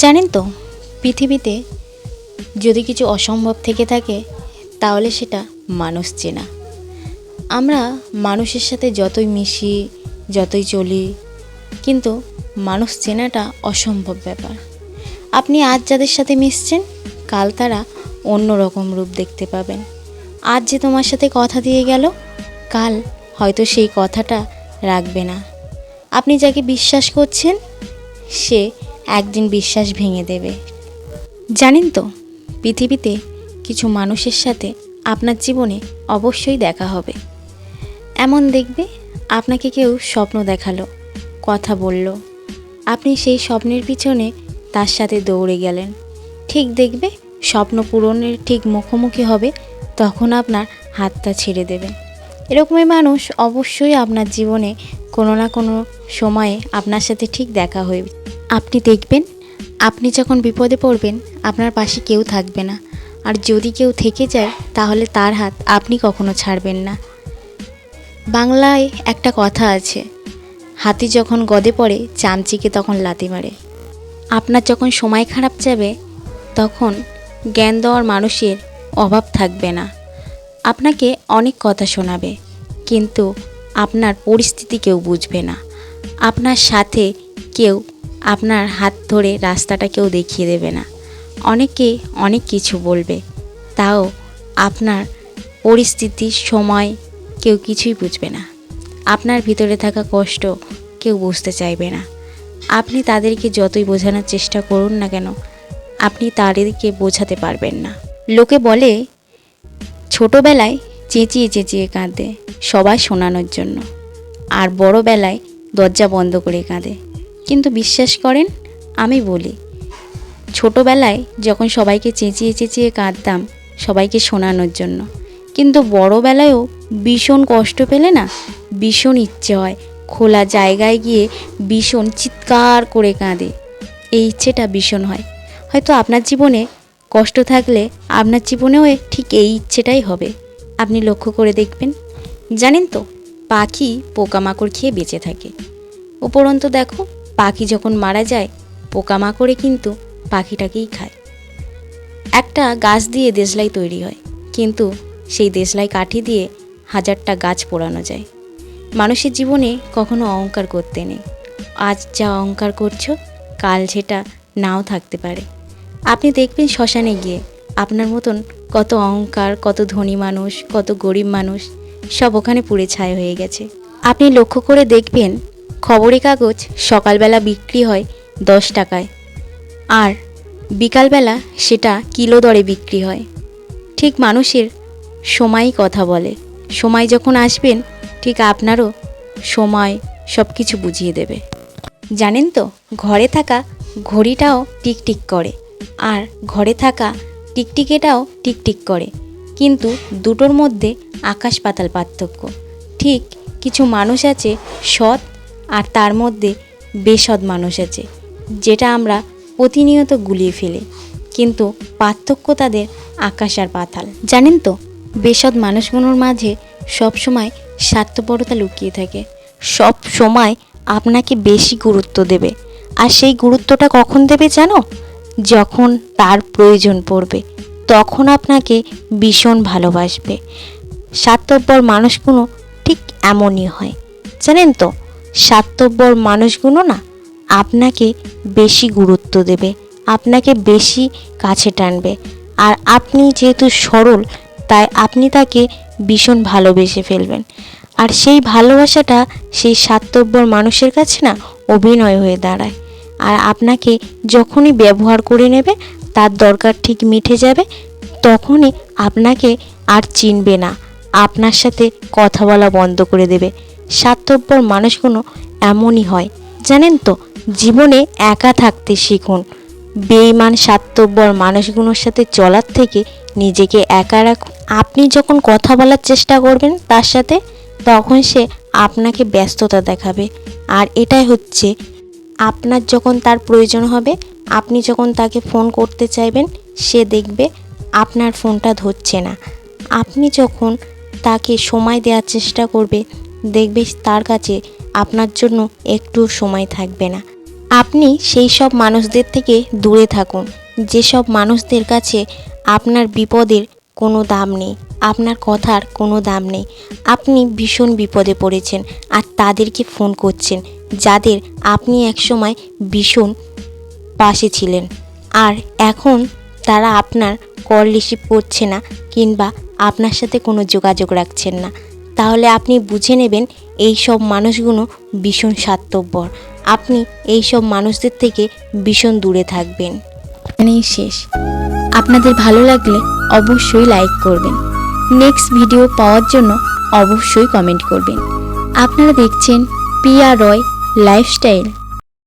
জানেন তো, পৃথিবীতে যদি কিছু অসম্ভব থেকে থাকে তাহলে সেটা মানুষ চেনা। আমরা মানুষের সাথে যতই মিশি, যতই চলি, কিন্তু মানুষ চেনাটা অসম্ভব ব্যাপার। আপনি আজ যাদের সাথে মিশছেন, কাল তারা অন্য রকম রূপ দেখতে পাবেন। আজ যে তোমার সাথে কথা দিয়ে গেল, কাল হয়তো সেই কথাটা রাখবে না। আপনি যাকে বিশ্বাস করছেন, সে একদিন বিশ্বাস ভেঙে দেবে। জানেন তো, পৃথিবীতে কিছু মানুষের সাথে আপনার জীবনে অবশ্যই দেখা হবে। এমন দেখবে, আপনাকে কেউ স্বপ্ন দেখালো, কথা বলল, আপনি সেই স্বপ্নের পিছনে তার সাথে দৌড়ে গেলেন। ঠিক দেখবে, স্বপ্ন পূরণের ঠিক মুখোমুখি হবে, তখন আপনার হাতটা ছেড়ে দেবে। এরকমই মানুষ অবশ্যই আপনার জীবনে কোনো না কোনো সময়ে আপনার সাথে ঠিক দেখা হবে। আপনি দেখবেন, আপনি যখন বিপদে পড়বেন আপনার পাশে কেউ থাকবে না, আর যদি কেউ থেকে যায় তাহলে তার হাত আপনি কখনো ছাড়বেন না। বাংলায় একটা কথা আছে, হাতি যখন গদে পড়ে চামচিকে তখন লাথি মারে। আপনার যখন সময় খারাপ যাবে তখন জ্ঞান দেওয়ার মানুষের অভাব থাকবে না। আপনাকে অনেক কথা শোনাবে, কিন্তু আপনার পরিস্থিতি কেউ বুঝবে না। আপনার সাথে কেউ আপনার হাত ধরে রাস্তাটা কেউ দেখিয়ে দেবে না। অনেকে অনেক কিছু বলবে, তাও আপনার পরিস্থিতি, সময় কেউ কিছুই বুঝবে না। আপনার ভিতরে থাকা কষ্ট কেউ বুঝতে চাইবে না। আপনি তাদেরকে যতই বোঝানোর চেষ্টা করুন না কেন, আপনি তাদেরকে বোঝাতে পারবেন না। লোকে বলে, ছোটোবেলায় চেঁচিয়ে চেঁচিয়ে কাঁদে সবাই শোনানোর জন্য, আর বড়োবেলায় দরজা বন্ধ করে কাঁদে। কিন্তু বিশ্বাস করেন, আমি বলি, ছোটোবেলায় যখন সবাইকে চেঁচিয়ে চেঁচিয়ে কাঁদতাম সবাইকে শোনানোর জন্য, কিন্তু বড়োবেলায়ও ভীষণ কষ্ট পেলে না, ভীষণ ইচ্ছে হয় খোলা জায়গায় গিয়ে ভীষণ চিৎকার করে কাঁদে। এই ইচ্ছেটা ভীষণ হয়। হয়তো আপনার জীবনে কষ্ট থাকলে আপনার জীবনেও ঠিক এই ইচ্ছেটাই হবে। আপনি লক্ষ্য করে দেখবেন। জানেন তো, পাখি পোকামাকড় খেয়ে বেঁচে থাকে। উপরন্তু দেখো, পাখি যখন মারা যায় পোকামাকড়ে কিন্তু পাখিটাকেই খায়। একটা গাছ দিয়ে দেশলাই তৈরি হয়, কিন্তু সেই দেশলাই কাঠি দিয়ে হাজারটা গাছ পোড়ানো যায়। মানুষের জীবনে কখনো অহংকার করতে নেই। আজ যা অহংকার করছো, কাল সেটা নাও থাকতে পারে। আপনি দেখবেন শ্মশানে গিয়ে আপনার মতন কত অহংকার, কত ধনী মানুষ, কত গরিব মানুষ সব ওখানে পুড়ে ছাই হয়ে গেছে। আপনি লক্ষ্য করে দেখবেন, খবরের কাগজ সকালবেলা বিক্রি হয় 10 টাকায়, আর বিকালবেলা সেটা কিলো দরে বিক্রি হয়। ঠিক মানুষের সময়ই কথা বলে। সময় যখন আসবেন, ঠিক আপনারও সময় সব কিছু বুঝিয়ে দেবে। জানেন তো, ঘরে থাকা ঘড়িটাও টিকটিক করে, আর ঘরে থাকা টিকটিকেটাও টিকটিক করে, কিন্তু দুটোর মধ্যে আকাশ পাতাল পার্থক্য। ঠিক কিছু মানুষ আছে সৎ, আর তার মধ্যে বেসৎ মানুষ আছে, যেটা আমরা প্রতিনিয়ত গুলিয়ে ফেলি, কিন্তু পার্থক্য তাদের আকাশ আর পাতাল। জানেন তো, বেসৎ মানুষগুলোর মাঝে সবসময় স্বার্থপরতা লুকিয়ে থাকে। সব সময় আপনাকে বেশি গুরুত্ব দেবে, আর সেই গুরুত্বটা কখন দেবে জানো? যখন তার প্রয়োজন পড়বে, তখন আপনাকে ভীষণ ভালোবাসবে। স্বার্থপর মানুষগুলো ঠিক এমনই হয়। জানেন তো, স্বার্থপর মানুষগুলো না আপনাকে বেশি গুরুত্ব দেবে, আপনাকে বেশি কাছে টানবে, আর আপনি যেহেতু সরল, তাই আপনি তাকে ভীষণ ভালোবেসে ফেলবেন। আর সেই ভালোবাসাটা সেই স্বার্থপর মানুষের কাছে না অভিনয় হয়ে দাঁড়ায়, আর আপনাকে যখনই ব্যবহার করে নেবে, তার দরকার ঠিক মিটে যাবে, তখনই আপনাকে আর চিনবে না, আপনার সাথে কথা বলা বন্ধ করে দেবে। স্বার্থপর মানুষগুলো এমনই হয়। জানেন তো, জীবনে একা থাকতে শিখুন। বেঈমান স্বার্থপর মানুষগুলোর সাথে চলার থেকে নিজেকে একা রাখুন। আপনি যখন কথা বলার চেষ্টা করবেন তার সাথে, তখন সে আপনাকে ব্যস্ততা দেখাবে, আর এটাই হচ্ছে, আপনার যখন তার প্রয়োজন হবে, আপনি যখন তাকে ফোন করতে চাইবেন, সে দেখবে আপনার ফোনটা ধরছে না। আপনি যখন তাকে সময় দেওয়ার চেষ্টা করবে, দেখবে তার কাছে আপনার জন্য একটু সময় থাকবে না। আপনি সেই সব মানুষদের থেকে দূরে থাকুন যেসব মানুষদের কাছে আপনার বিপদের কোনো দাম নেই, আপনার কথার কোনো দাম নেই। আপনি ভীষণ বিপদে পড়েছেন আর তাদেরকে ফোন করছেন, যাদের আপনি একসময় ভীষণ পাশে ছিলেন, আর এখন তারা আপনার কল রিসিভ করছে না কিংবা আপনার সাথে কোনো যোগাযোগ রাখছেন না। তাহলে আপনি বুঝে নেবেন এই সব মানুষগুলো ভীষণ স্বার্থপর। আপনি এই সব মানুষদের থেকে ভীষণ দূরে থাকবেন। এখানেই শেষ। আপনাদের ভালো লাগলে অবশ্যই লাইক করবেন। নেক্সট ভিডিও পাওয়ার জন্য অবশ্যই কমেন্ট করবেন। আপনারা দেখছেন পিয়া রয় লাইফস্টাইল।